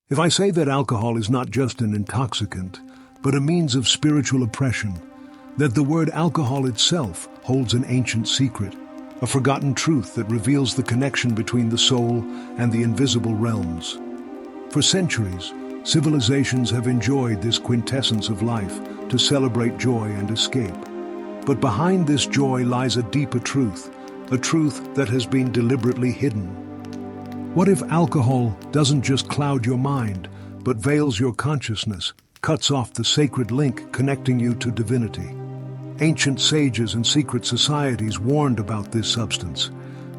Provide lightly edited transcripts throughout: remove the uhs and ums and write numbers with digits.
If I say that alcohol is not just an intoxicant, but a means of spiritual oppression, that the word alcohol itself holds an ancient secret, a forgotten truth that reveals the connection between the soul and the invisible realms. For centuries, civilizations have enjoyed this quintessence of life to celebrate joy and escape. But behind this joy lies a deeper truth, a truth that has been deliberately hidden. What if alcohol doesn't just cloud your mind, but veils your consciousness, cuts off the sacred link connecting you to divinity? Ancient sages and secret societies warned about this substance.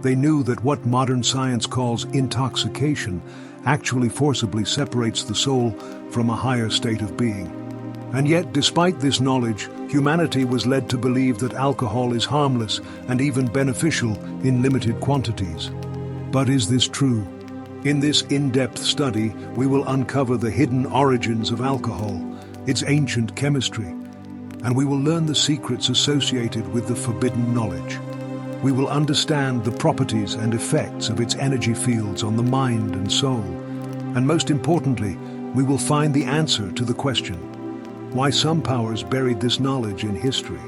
They knew that what modern science calls intoxication actually forcibly separates the soul from a higher state of being. And yet, despite this knowledge, humanity was led to believe that alcohol is harmless and even beneficial in limited quantities. But is this true? In this in-depth study, we will uncover the hidden origins of alcohol, its ancient chemistry, and we will learn the secrets associated with the forbidden knowledge. We will understand the properties and effects of its energy fields on the mind and soul. And most importantly, we will find the answer to the question, why some powers buried this knowledge in history.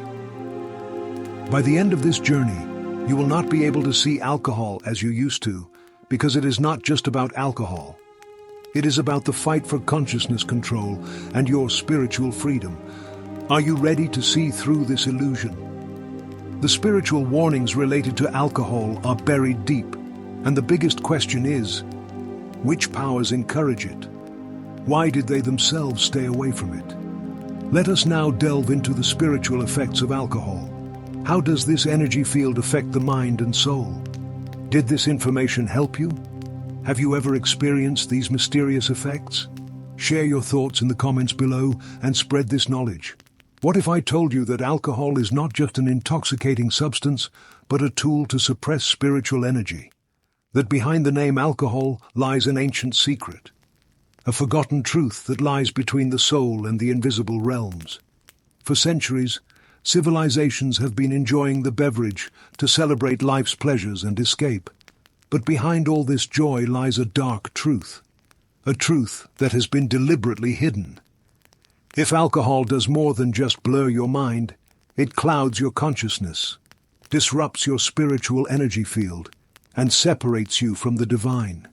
By the end of this journey, you will not be able to see alcohol as you used to, because it is not just about alcohol. It is about the fight for consciousness control and your spiritual freedom. Are you ready to see through this illusion? The spiritual warnings related to alcohol are buried deep, and the biggest question is, which powers encourage it? Why did they themselves stay away from it? Let us now delve into the spiritual effects of alcohol. How does this energy field affect the mind and soul? Did this information help you? Have you ever experienced these mysterious effects? Share your thoughts in the comments below and spread this knowledge. What if I told you that alcohol is not just an intoxicating substance, but a tool to suppress spiritual energy? That behind the name alcohol lies an ancient secret, a forgotten truth that lies between the soul and the invisible realms. For centuries, civilizations have been enjoying the beverage to celebrate life's pleasures and escape. But behind all this joy lies a dark truth, a truth that has been deliberately hidden. If alcohol does more than just blur your mind, it clouds your consciousness, disrupts your spiritual energy field, and separates you from the divine.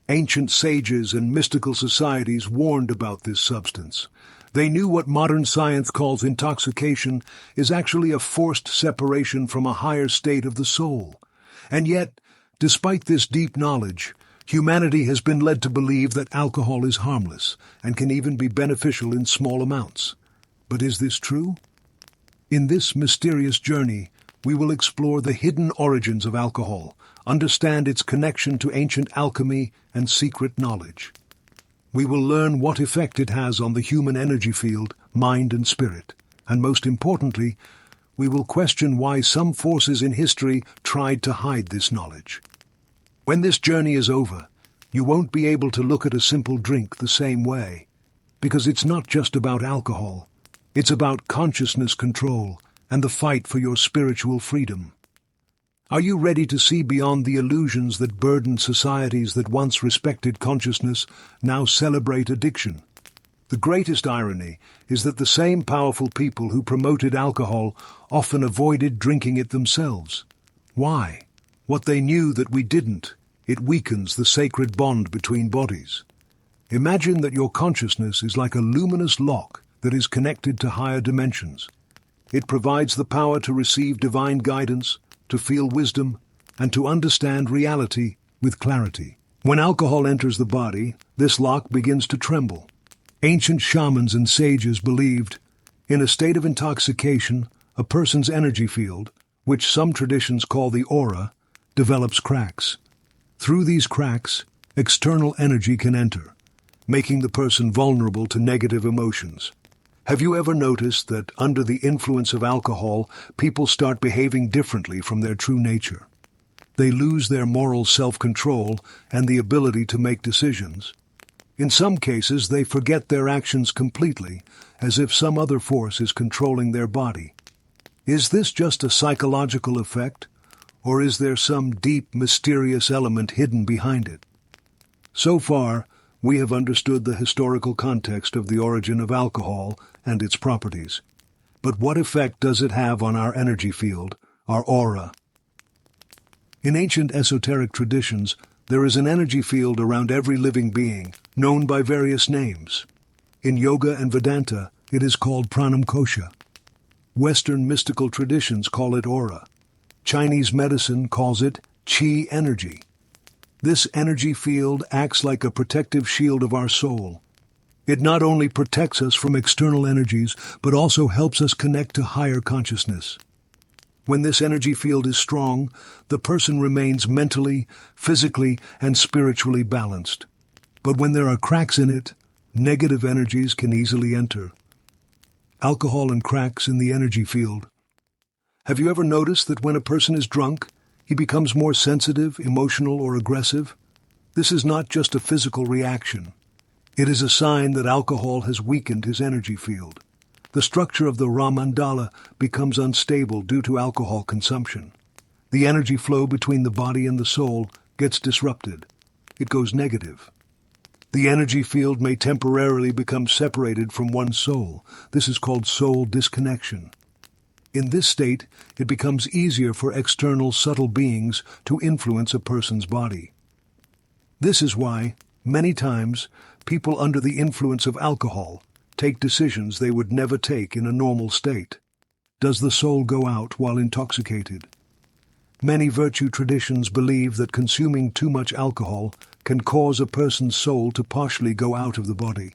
Ancient sages and mystical societies warned about this substance. They knew what modern science calls intoxication is actually a forced separation from a higher state of the soul. And yet, despite this deep knowledge, humanity has been led to believe that alcohol is harmless and can even be beneficial in small amounts. But is this true? In this mysterious journey, we will explore the hidden origins of alcohol, understand its connection to ancient alchemy and secret knowledge. We will learn what effect it has on the human energy field, mind and spirit, and most importantly, we will question why some forces in history tried to hide this knowledge. When this journey is over, you won't be able to look at a simple drink the same way, because it's not just about alcohol. It's about consciousness control and the fight for your spiritual freedom. Are you ready to see beyond the illusions that burden societies that once respected consciousness now celebrate addiction? The greatest irony is that the same powerful people who promoted alcohol often avoided drinking it themselves. Why? What they knew that we didn't. It weakens the sacred bond between bodies. Imagine that your consciousness is like a luminous lock that is connected to higher dimensions. It provides the power to receive divine guidance, to feel wisdom, and to understand reality with clarity. When alcohol enters the body, this lock begins to tremble. Ancient shamans and sages believed, in a state of intoxication, a person's energy field, which some traditions call the aura, develops cracks. Through these cracks, external energy can enter, making the person vulnerable to negative emotions. Have you ever noticed that under the influence of alcohol, people start behaving differently from their true nature? They lose their moral self-control and the ability to make decisions. In some cases, they forget their actions completely, as if some other force is controlling their body. Is this just a psychological effect, or is there some deep, mysterious element hidden behind it? So far, we have understood the historical context of the origin of alcohol and its properties. But what effect does it have on our energy field, our aura? In ancient esoteric traditions, there is an energy field around every living being, known by various names. In yoga and Vedanta, it is called pranam kosha. Western mystical traditions call it aura. Chinese medicine calls it qi energy. This energy field acts like a protective shield of our soul. It not only protects us from external energies, but also helps us connect to higher consciousness. When this energy field is strong, the person remains mentally, physically, and spiritually balanced. But when there are cracks in it, negative energies can easily enter. Alcohol and cracks in the energy field. Have you ever noticed that when a person is drunk, he becomes more sensitive, emotional, or aggressive? This is not just a physical reaction. It is a sign that alcohol has weakened his energy field. The structure of the Ramandala becomes unstable due to alcohol consumption. The energy flow between the body and the soul gets disrupted. It goes negative. The energy field may temporarily become separated from one's soul. This is called soul disconnection. In this state, it becomes easier for external subtle beings to influence a person's body. This is why, many times, people under the influence of alcohol take decisions they would never take in a normal state. Does the soul go out while intoxicated? Many virtue traditions believe that consuming too much alcohol can cause a person's soul to partially go out of the body.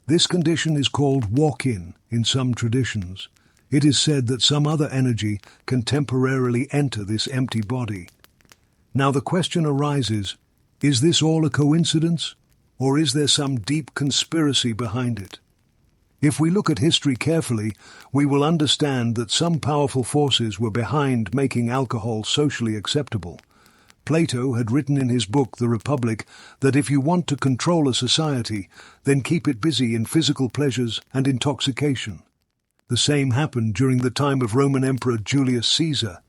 This condition is called walk-in some traditions. It is said that some other energy can temporarily enter this empty body. Now the question arises, is this all a coincidence, or is there some deep conspiracy behind it? If we look at history carefully, we will understand that some powerful forces were behind making alcohol socially acceptable. Plato had written in his book, The Republic, that if you want to control a society, then keep it busy in physical pleasures and intoxication. The same happened during the time of Roman Emperor Julius Caesar.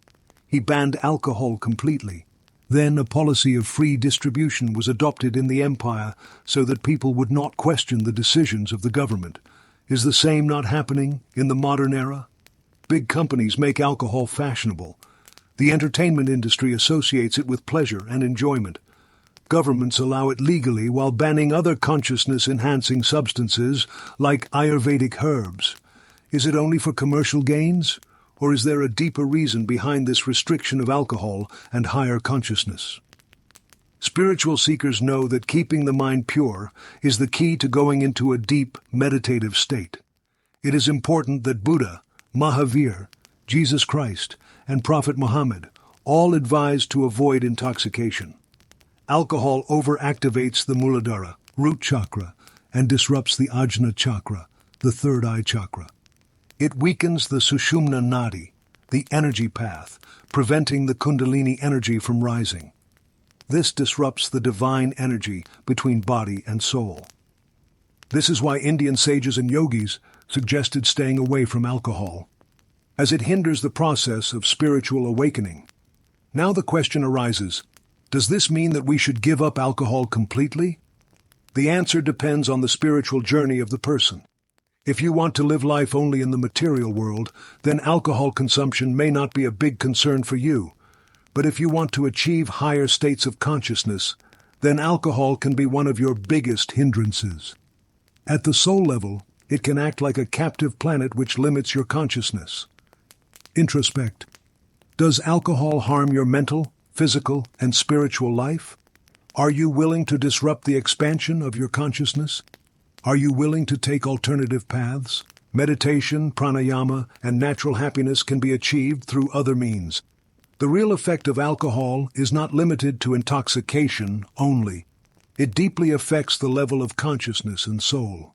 He banned alcohol completely. Then a policy of free distribution was adopted in the empire so that people would not question the decisions of the government. Is the same not happening in the modern era? Big companies make alcohol fashionable. The entertainment industry associates it with pleasure and enjoyment. Governments allow it legally while banning other consciousness-enhancing substances like Ayurvedic herbs. Is it only for commercial gains? Or is there a deeper reason behind this restriction of alcohol and higher consciousness? Spiritual seekers know that keeping the mind pure is the key to going into a deep, meditative state. It is important that Buddha, Mahavir, Jesus Christ, and Prophet Muhammad all advised to avoid intoxication. Alcohol overactivates the Muladhara, root chakra, and disrupts the Ajna chakra, the third eye chakra. It weakens the Sushumna Nadi, the energy path, preventing the Kundalini energy from rising. This disrupts the divine energy between body and soul. This is why Indian sages and yogis suggested staying away from alcohol, as it hinders the process of spiritual awakening. Now the question arises, does this mean that we should give up alcohol completely? The answer depends on the spiritual journey of the person. If you want to live life only in the material world, then alcohol consumption may not be a big concern for you. But if you want to achieve higher states of consciousness, then alcohol can be one of your biggest hindrances. At the soul level, it can act like a captive planet which limits your consciousness. Introspect. Does alcohol harm your mental, physical, and spiritual life? Are you willing to disrupt the expansion of your consciousness? Are you willing to take alternative paths? Meditation, pranayama, and natural happiness can be achieved through other means. The real effect of alcohol is not limited to intoxication only. It deeply affects the level of consciousness and soul.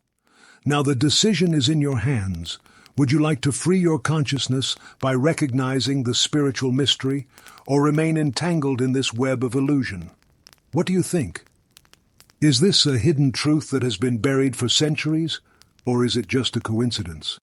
Now the decision is in your hands. Would you like to free your consciousness by recognizing the spiritual mystery, or remain entangled in this web of illusion? What do you think? Is this a hidden truth that has been buried for centuries, or is it just a coincidence?